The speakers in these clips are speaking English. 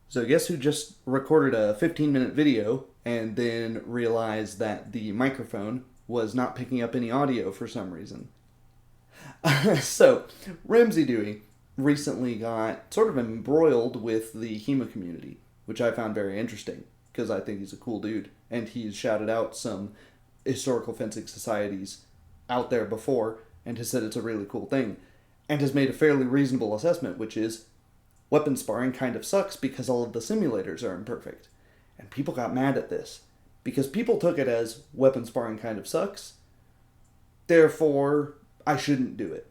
So guess who just recorded a 15-minute video and then realized that the microphone was not picking up any audio for some reason? So, Ramsey Dewey recently got sort of embroiled with the HEMA community, which I found very interesting because I think he's a cool dude and he's shouted out some historical fencing societies out there before and has said it's a really cool thing and has made a fairly reasonable assessment, which is weapon sparring kind of sucks because all of the simulators are imperfect. And people got mad at this because people took it as weapon sparring kind of sucks, therefore I shouldn't do it.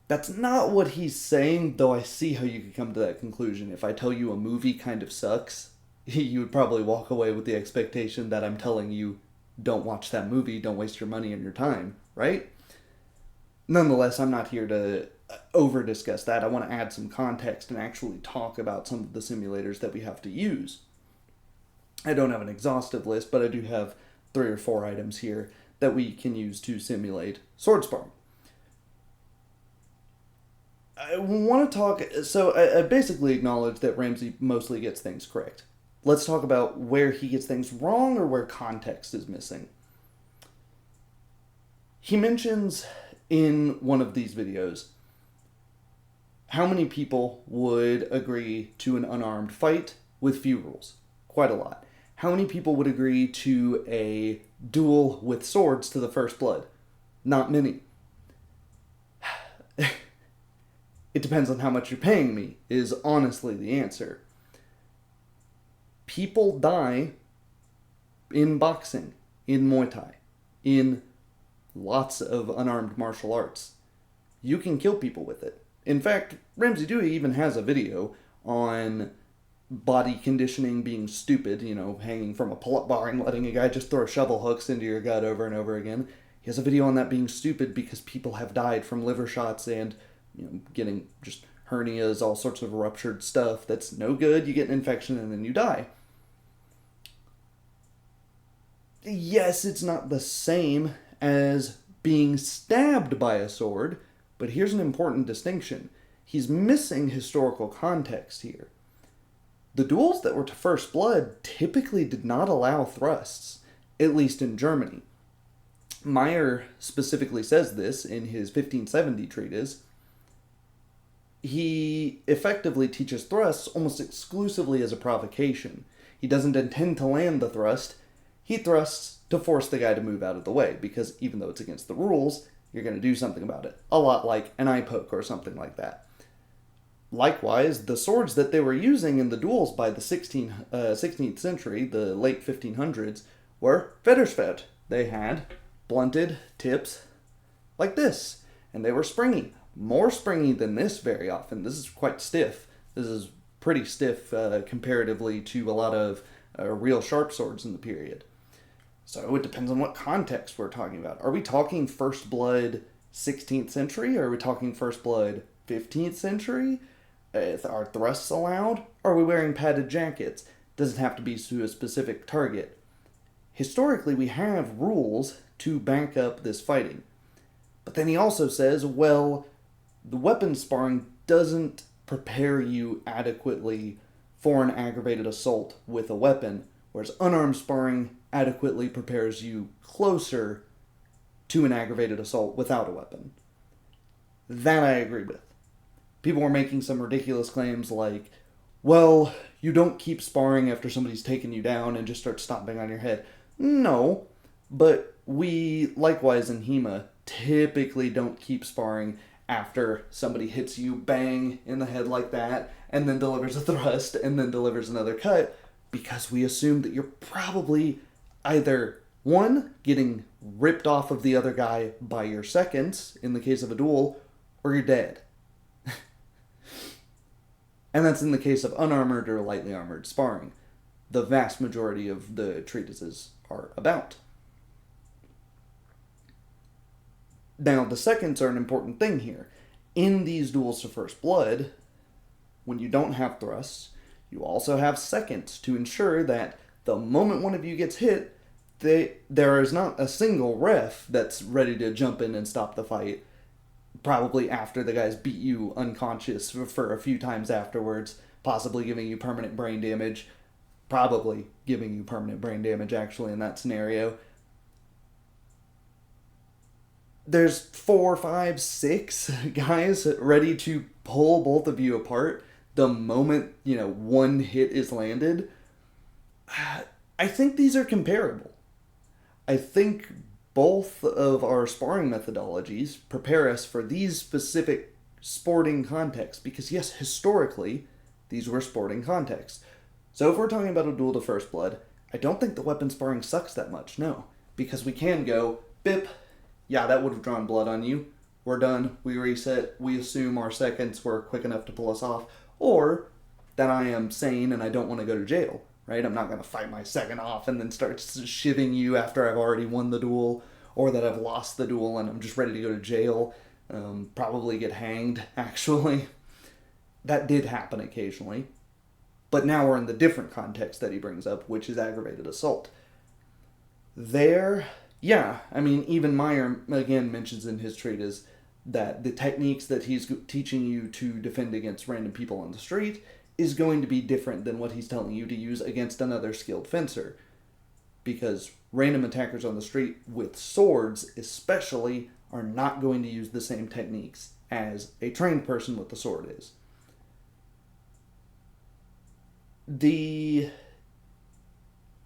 That's not what he's saying, though I see how you could come to that conclusion. If I tell you a movie kind of sucks, you would probably walk away with the expectation that I'm telling you don't watch that movie, don't waste your money and your time, right? Nonetheless, I'm not here to over discuss that. I want to add some context and actually talk about some of the simulators that we have to use. I don't have an exhaustive list, but I do have 3 or 4 items here that we can use to simulate sword sparring. I want to talk, so I basically acknowledge that Ramsey mostly gets things correct. Let's talk about where he gets things wrong or where context is missing. He mentions in one of these videos how many people would agree to an unarmed fight with few rules. Quite a lot. How many people would agree to a duel with swords to the first blood? Not many. It depends on how much you're paying me, is honestly the answer. People die in boxing, in Muay Thai, in lots of unarmed martial arts. You can kill people with it. In fact, Ramsey Dewey even has a video on body conditioning being stupid, hanging from a pull-up bar and letting a guy just throw shovel hooks into your gut over and over again. He has a video on that being stupid because people have died from liver shots and getting just hernias, all sorts of ruptured stuff that's no good. You get an infection and then you die. Yes, it's not the same as being stabbed by a sword, but here's an important distinction. He's missing historical context here. The duels that were to first blood typically did not allow thrusts, at least in Germany. Meyer specifically says this in his 1570 treatise. He effectively teaches thrusts almost exclusively as a provocation. He doesn't intend to land the thrust. He thrusts to force the guy to move out of the way, because even though it's against the rules, you're going to do something about it. A lot like an eye poke or something like that. Likewise, the swords that they were using in the duels by the 16th century, the late 1500s, were Federschwert. They had blunted tips like this, and they were springy. More springy than this very often. This is quite stiff. This is pretty stiff comparatively to a lot of real sharp swords in the period. So it depends on what context we're talking about. Are we talking First Blood 16th century? Or are we talking First Blood 15th century? Are thrusts allowed? Are we wearing padded jackets? Does it have to be to a specific target? Historically, we have rules to back up this fighting. But then he also says, well, the weapon sparring doesn't prepare you adequately for an aggravated assault with a weapon, whereas unarmed sparring adequately prepares you closer to an aggravated assault without a weapon. That I agree with. People were making some ridiculous claims like, well, you don't keep sparring after somebody's taken you down and just start stomping on your head. No, but we, likewise in HEMA, typically don't keep sparring after somebody hits you bang in the head like that and then delivers a thrust and then delivers another cut, because we assume that you're probably either, one, getting ripped off of the other guy by your seconds in the case of a duel, or you're dead. And that's in the case of unarmored or lightly armored sparring. The vast majority of the treatises are about. Now, the seconds are an important thing here. In these duels to first blood, when you don't have thrusts, you also have seconds to ensure that the moment one of you gets hit, there is not a single ref that's ready to jump in and stop the fight, probably after the guy's beat you unconscious for a few times afterwards, possibly giving you permanent brain damage, probably giving you permanent brain damage actually in that scenario. There's 4, 5, 6 guys ready to pull both of you apart the moment, one hit is landed. I think these are comparable. I think both of our sparring methodologies prepare us for these specific sporting contexts because, yes, historically, these were sporting contexts. So if we're talking about a duel to first blood, I don't think the weapon sparring sucks that much, no. Because we can go, bip, yeah, that would have drawn blood on you. We're done. We reset. We assume our seconds were quick enough to pull us off. Or that I am sane and I don't want to go to jail, right? I'm not going to fight my second off and then start shivving you after I've already won the duel. Or that I've lost the duel and I'm just ready to go to jail. Probably get hanged, actually. That did happen occasionally. But now we're in the different context that he brings up, which is aggravated assault. There... yeah, I mean, even Meyer, again, mentions in his treatise that the techniques that he's teaching you to defend against random people on the street is going to be different than what he's telling you to use against another skilled fencer. Because random attackers on the street with swords, especially, are not going to use the same techniques as a trained person with the sword is.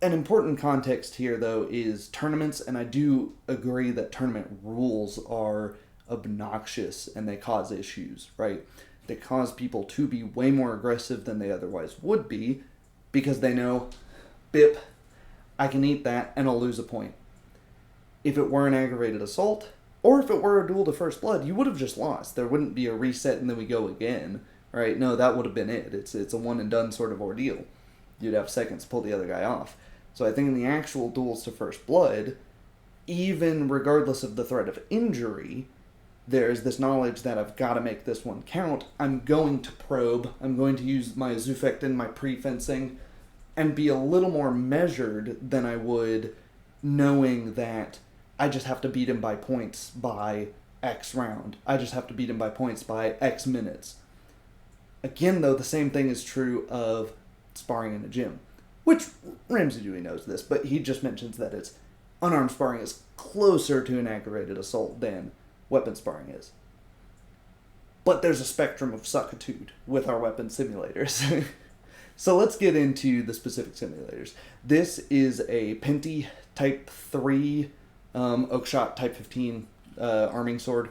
An important context here, though, is tournaments, and I do agree that tournament rules are obnoxious and they cause issues, right? They cause people to be way more aggressive than they otherwise would be because they know, bip, I can eat that and I'll lose a point. If it were an aggravated assault, or if it were a duel to first blood, you would have just lost. There wouldn't be a reset and then we go again, right? No, that would have been it. It's a one and done sort of ordeal. You'd have seconds to pull the other guy off. So I think in the actual duels to first blood, even regardless of the threat of injury, there's this knowledge that I've got to make this one count. I'm going to probe. I'm going to use my Zufect my pre-fencing and be a little more measured than I would knowing that I just have to beat him by points by X round. I just have to beat him by points by X minutes. Again, though, the same thing is true of sparring in a gym. Which, Ramsey Dewey knows this, but he just mentions that it's unarmed sparring is closer to an aggravated assault than weapon sparring is. But there's a spectrum of suckitude with our weapon simulators. So let's get into the specific simulators. This is a Penty Type 3 Oakshot Type 15 arming sword.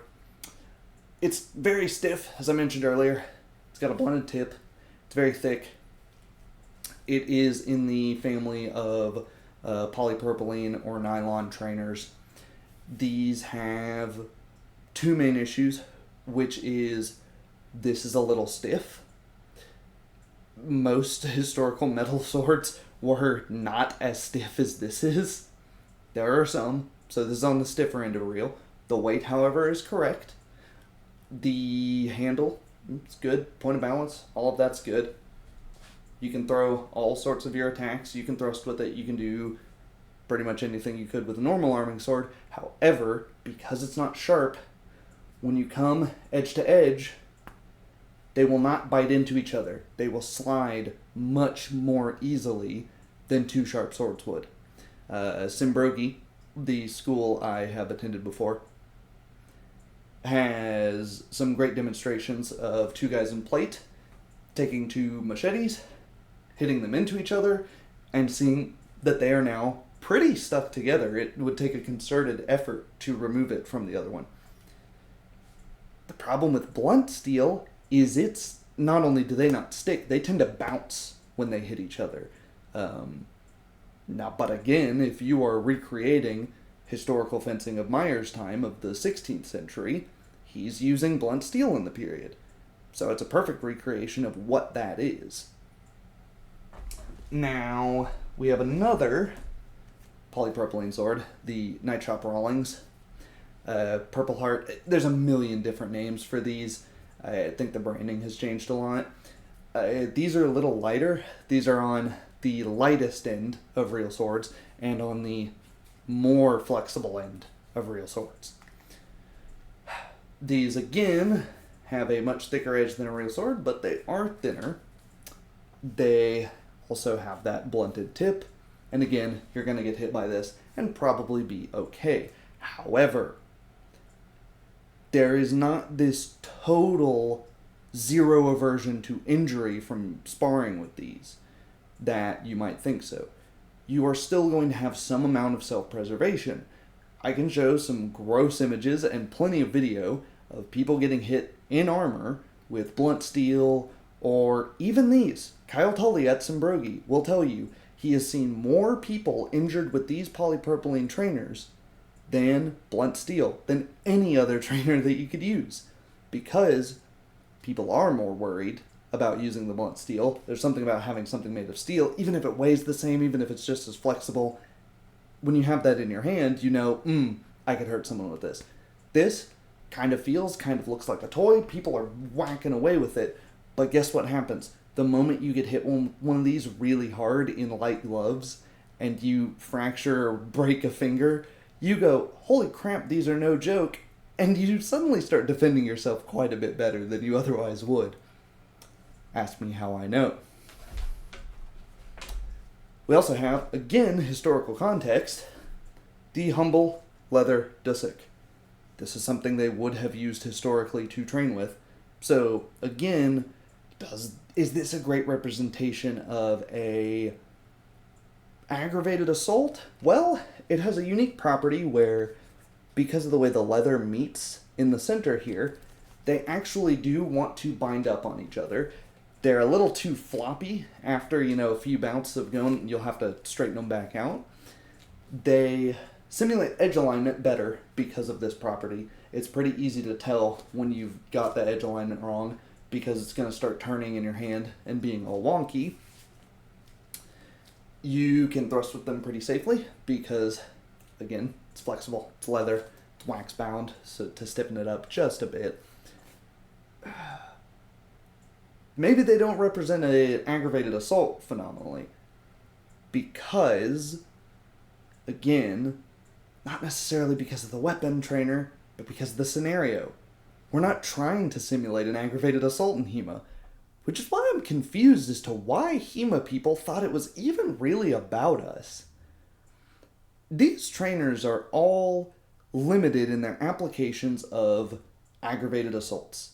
It's very stiff, as I mentioned earlier. It's got a blunted tip. It's very thick. It is in the family of polypropylene or nylon trainers. These have two main issues, which is this is a little stiff. Most historical metal swords were not as stiff as this is. There are some, so this is on the stiffer end of a reel. The weight, however, is correct. The handle, it's good. Point of balance, all of that's good. You can throw all sorts of your attacks. You can thrust with it. You can do pretty much anything you could with a normal arming sword. However, because it's not sharp, when you come edge to edge, they will not bite into each other. They will slide much more easily than two sharp swords would. Simbrogi, the school I have attended before, has some great demonstrations of two guys in plate taking two machetes, hitting them into each other, and seeing that they are now pretty stuck together. It would take a concerted effort to remove it from the other one. The problem with blunt steel is it's not only do they not stick, they tend to bounce when they hit each other. But again, if you are recreating historical fencing of Meyer's time of the 16th century, he's using blunt steel in the period. So it's a perfect recreation of what that is. Now, we have another polypropylene sword, the Night Shop Rawlings. Purple Heart, there's a million different names for these. I think the branding has changed a lot. These are a little lighter. These are on the lightest end of real swords and on the more flexible end of real swords. These, again, have a much thicker edge than a real sword, but they are thinner. They also have that blunted tip, and again, you're going to get hit by this and probably be okay. However, there is not this total zero aversion to injury from sparring with these that you might think so. You are still going to have some amount of self-preservation. I can show some gross images and plenty of video of people getting hit in armor with blunt steel, or even these. Kyle Tully at Simbrogi will tell you he has seen more people injured with these polypropylene trainers than blunt steel, than any other trainer that you could use. Because people are more worried about using the blunt steel. There's something about having something made of steel, even if it weighs the same, even if it's just as flexible. When you have that in your hand, you know, I could hurt someone with this. This kind of looks like a toy. People are whacking away with it. But guess what happens? The moment you get hit one of these really hard in light gloves and you fracture or break a finger, you go, holy crap, these are no joke. And you suddenly start defending yourself quite a bit better than you otherwise would. Ask me how I know. We also have, again, historical context, the humble leather dusik. This is something they would have used historically to train with. So, again, is this a great representation of a aggravated assault? Well, it has a unique property where, because of the way the leather meets in the center here, they actually do want to bind up on each other. They're a little too floppy. After, a few bouts of going, you'll have to straighten them back out. They simulate edge alignment better because of this property. It's pretty easy to tell when you've got the edge alignment wrong because it's going to start turning in your hand and being all wonky. You can thrust with them pretty safely because, again, it's flexible, it's leather, it's wax bound, so to stiffen it up just a bit. Maybe they don't represent an aggravated assault phenomenally because, again, not necessarily because of the weapon trainer, but because of the scenario. We're not trying to simulate an aggravated assault in HEMA, which is why I'm confused as to why HEMA people thought it was even really about us. These trainers are all limited in their applications of aggravated assaults.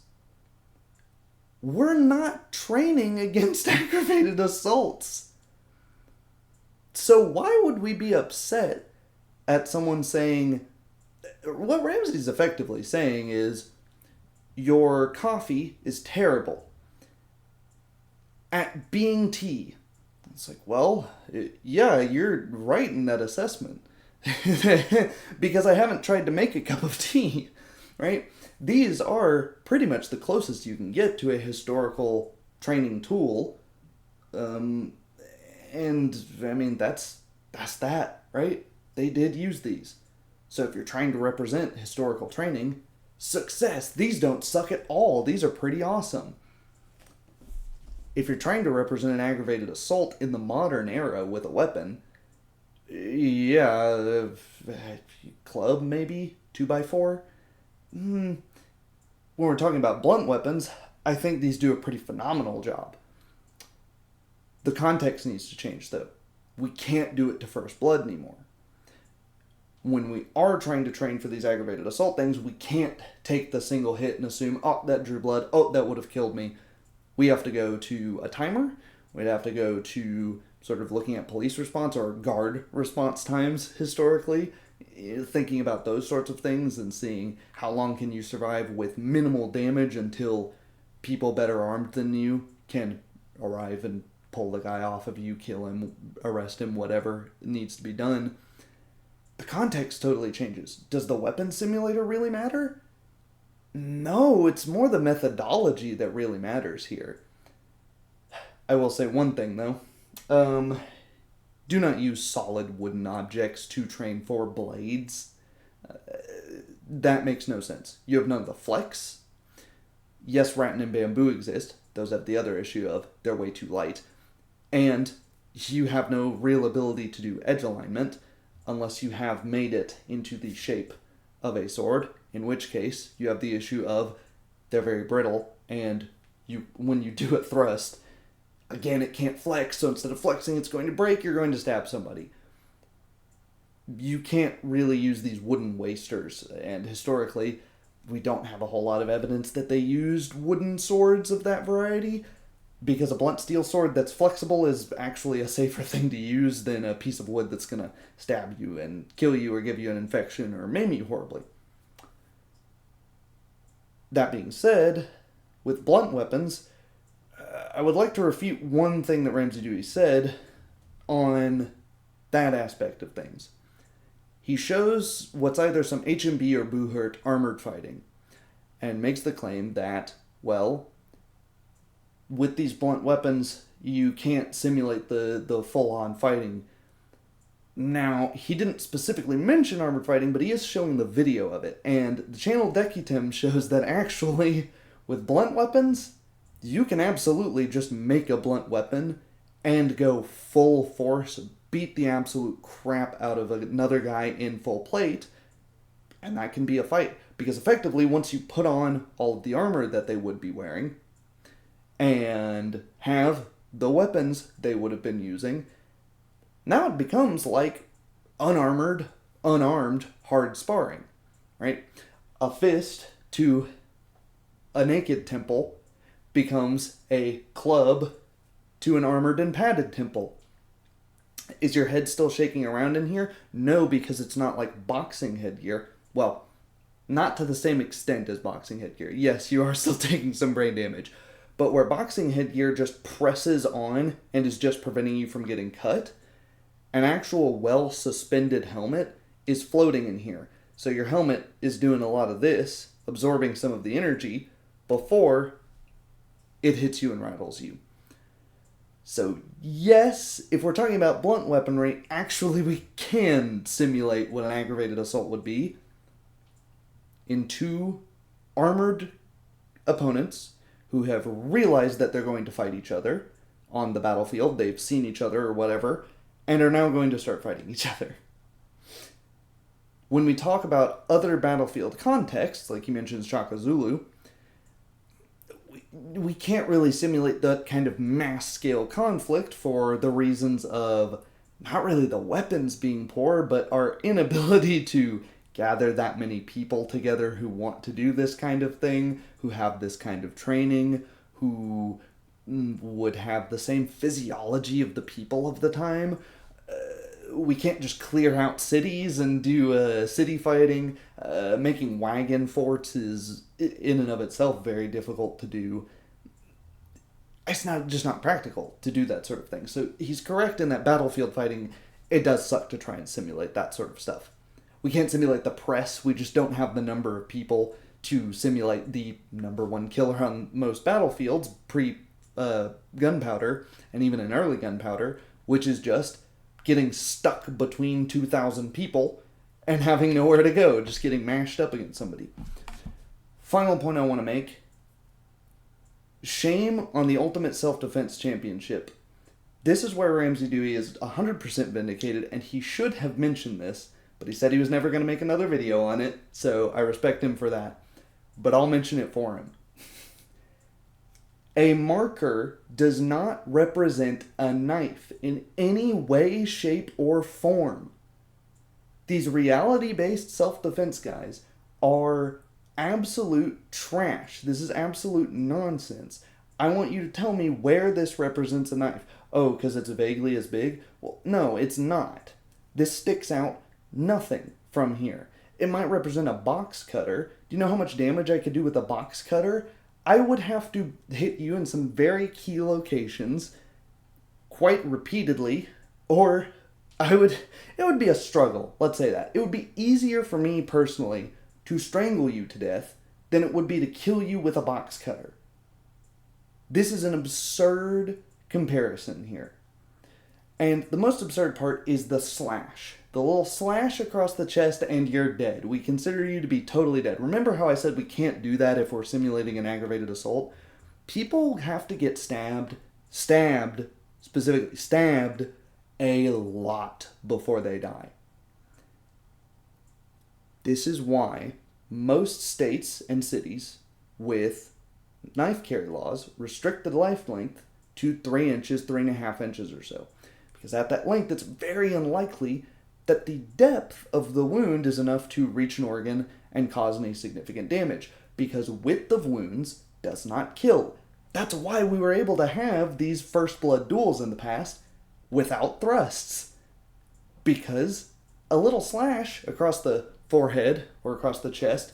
We're not training against aggravated assaults. So why would we be upset at someone saying, what Ramsey's effectively saying is, your coffee is terrible at being tea. It's like, well, yeah, you're right in that assessment. Because I haven't tried to make a cup of tea, right? These are pretty much the closest you can get to a historical training tool. And, I mean, that's that, right? They did use these. So if you're trying to represent historical training, success. These don't suck at all. These are pretty awesome. If you're trying to represent an aggravated assault in the modern era with a weapon, yeah, club maybe, 2x4. When we're talking about blunt weapons, I think these do a pretty phenomenal job. The context needs to change, though. We can't do it to first blood anymore. When we are trying to train for these aggravated assault things, we can't take the single hit and assume, oh, that drew blood, oh, that would have killed me. We have to go to a timer. We'd have to go to sort of looking at police response or guard response times historically, thinking about those sorts of things and seeing how long can you survive with minimal damage until people better armed than you can arrive and pull the guy off of you, kill him, arrest him, whatever needs to be done. The context totally changes. Does the weapon simulator really matter? No, it's more the methodology that really matters here. I will say one thing, though. Do not use solid wooden objects to train for blades. That makes no sense. You have none of the flex. Yes, rattan and bamboo exist. Those have the other issue of they're way too light. And you have no real ability to do edge alignment unless you have made it into the shape of a sword, in which case you have the issue of they're very brittle, and when you do a thrust, Again, it can't flex, so instead of flexing, it's going to break, you're going to stab somebody. You can't really use these wooden wasters, and historically, we don't have a whole lot of evidence that they used wooden swords of that variety, because a blunt steel sword that's flexible is actually a safer thing to use than a piece of wood that's going to stab you and kill you or give you an infection or maim you horribly. That being said, with blunt weapons, I would like to refute one thing that Ramsey Dewey said on that aspect of things. He shows what's either some HMB or Buhurt armored fighting and makes the claim that, well, with these blunt weapons, you can't simulate the full-on fighting. Now, he didn't specifically mention armored fighting, but he is showing the video of it, and the channel Dekitim shows that actually, with blunt weapons, you can absolutely just make a blunt weapon and go full force, beat the absolute crap out of another guy in full plate, and that can be a fight. Because effectively, once you put on all of the armor that they would be wearing, and have the weapons they would have been using, now it becomes like unarmored, unarmed, hard sparring, right? A fist to a naked temple becomes a club to an armored and padded temple. Is your head still shaking around in here? No, because it's not like boxing headgear. Well, not to the same extent as boxing headgear. Yes, you are still taking some brain damage. But where boxing headgear just presses on and is just preventing you from getting cut, an actual well-suspended helmet is floating in here. So your helmet is doing a lot of this, absorbing some of the energy, before it hits you and rattles you. So yes, if we're talking about blunt weaponry, actually we can simulate what an aggravated assault would be in two armored opponents who have realized that they're going to fight each other on the battlefield. They've seen each other or whatever, and are now going to start fighting each other. When we talk about other battlefield contexts, like he mentions Shaka Zulu, we can't really simulate that kind of mass-scale conflict for the reasons of not really the weapons being poor, but our inability to gather that many people together who want to do this kind of thing, who have this kind of training, who would have the same physiology of the people of the time. We can't just clear out cities and do city fighting. Making wagon forts is, in and of itself, very difficult to do. It's not practical to do that sort of thing. So he's correct in that battlefield fighting, it does suck to try and simulate that sort of stuff. We can't simulate the press. We just don't have the number of people to simulate the number one killer on most battlefields, pre-gunpowder, and even in early gunpowder, which is just getting stuck between 2,000 people and having nowhere to go, just getting mashed up against somebody. Final point I want to make. Shame on the Ultimate Self-Defense Championship. This is where Ramsey Dewey is 100% vindicated, and he should have mentioned this, but he said he was never going to make another video on it, so I respect him for that. But I'll mention it for him. A marker does not represent a knife in any way, shape, or form. These reality-based self-defense guys are absolute trash. This is absolute nonsense. I want you to tell me where this represents a knife. Oh, because it's vaguely as big? Well, no, it's not. This sticks out nothing from here. It might represent a box cutter. Do you know how much damage I could do with a box cutter? I would have to hit you in some very key locations quite repeatedly, or it would be a struggle, let's say that. It would be easier for me personally to strangle you to death than it would be to kill you with a box cutter. This is an absurd comparison here. And the most absurd part is the slash. The little slash across the chest and you're dead. We consider you to be totally dead. Remember how I said we can't do that if we're simulating an aggravated assault? People have to get specifically stabbed a lot before they die. This is why most states and cities with knife carry laws restrict the life length to 3 inches, 3.5 inches or so. Because at that length, it's very unlikely that the depth of the wound is enough to reach an organ and cause any significant damage. Because width of wounds does not kill. That's why we were able to have these first blood duels in the past without thrusts. Because a little slash across the forehead or across the chest,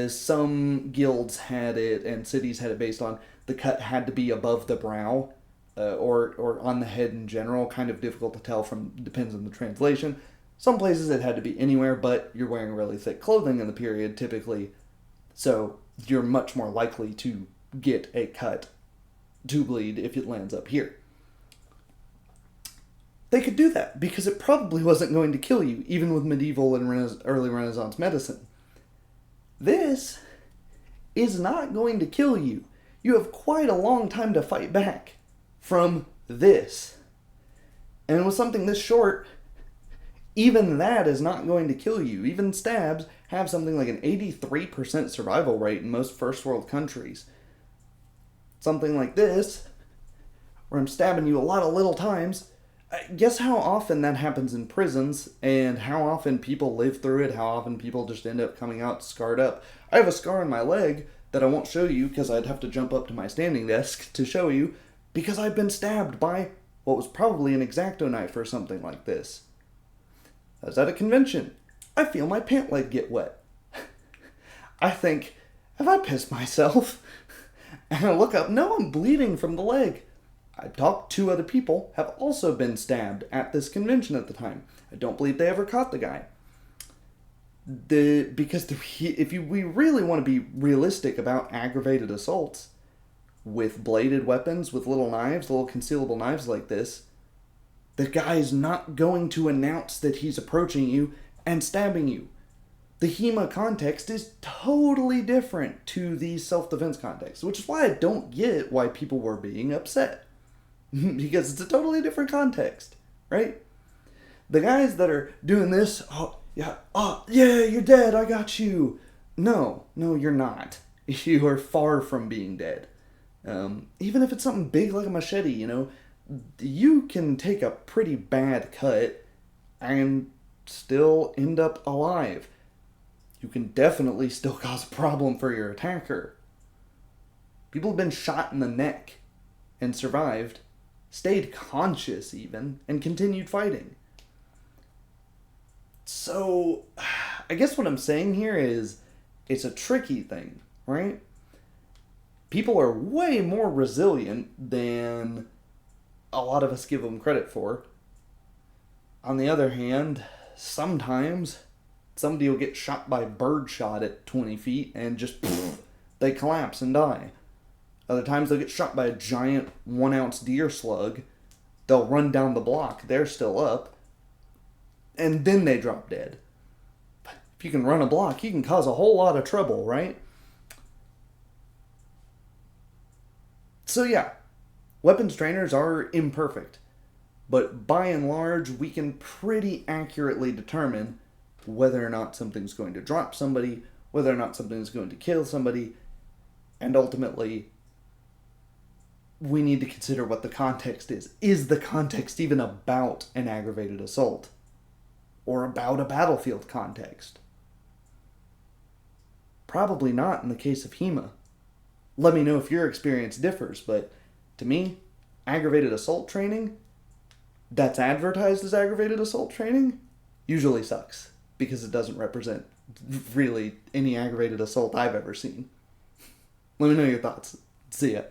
some guilds had it and cities had it based on the cut had to be above the brow or on the head in general. Kind of difficult to tell depends on the translation. Some places it had to be anywhere, but you're wearing really thick clothing in the period typically, so you're much more likely to get a cut to bleed if it lands up here. They could do that because it probably wasn't going to kill you, even with medieval and early Renaissance medicine. This is not going to kill you. You have quite a long time to fight back from this. And with something this short, even that is not going to kill you. Even stabs have something like an 83% survival rate in most first world countries. Something like this, where I'm stabbing you a lot of little times, guess how often that happens in prisons, and how often people live through it, how often people just end up coming out scarred up. I have a scar on my leg that I won't show you because I'd have to jump up to my standing desk to show you, because I've been stabbed by what was probably an X-Acto knife or something like this. I was at a convention. I feel my pant leg get wet. I think, have I pissed myself? And I look up, no, I'm bleeding from the leg. I talked to other people have also been stabbed at this convention at the time. I don't believe they ever caught the guy. We really want to be realistic about aggravated assaults with bladed weapons, with little knives, little concealable knives like this, the guy's not going to announce that he's approaching you and stabbing you. The HEMA context is totally different to the self-defense context, which is why I don't get why people were being upset. Because it's a totally different context, right? The guys that are doing this, yeah, you're dead, I got you. No, you're not. You are far from being dead. Even if it's something big like a machete, you can take a pretty bad cut and still end up alive. You can definitely still cause a problem for your attacker. People have been shot in the neck and survived, stayed conscious even, and continued fighting. So, I guess what I'm saying here is, it's a tricky thing, right? People are way more resilient than a lot of us give them credit for. On the other hand, sometimes somebody will get shot by birdshot at 20 feet and just they collapse and die. Other times they'll get shot by a giant 1-ounce deer slug. They'll run down the block, they're still up, and then they drop dead. If you can run a block, you can cause a whole lot of trouble, right? So yeah, weapons trainers are imperfect, but by and large, we can pretty accurately determine whether or not something's going to drop somebody, whether or not something's going to kill somebody, and ultimately, we need to consider what the context is. Is the context even about an aggravated assault? Or about a battlefield context? Probably not in the case of HEMA. Let me know if your experience differs, but to me, aggravated assault training that's advertised as aggravated assault training usually sucks, because it doesn't represent really any aggravated assault I've ever seen. Let me know your thoughts. See ya.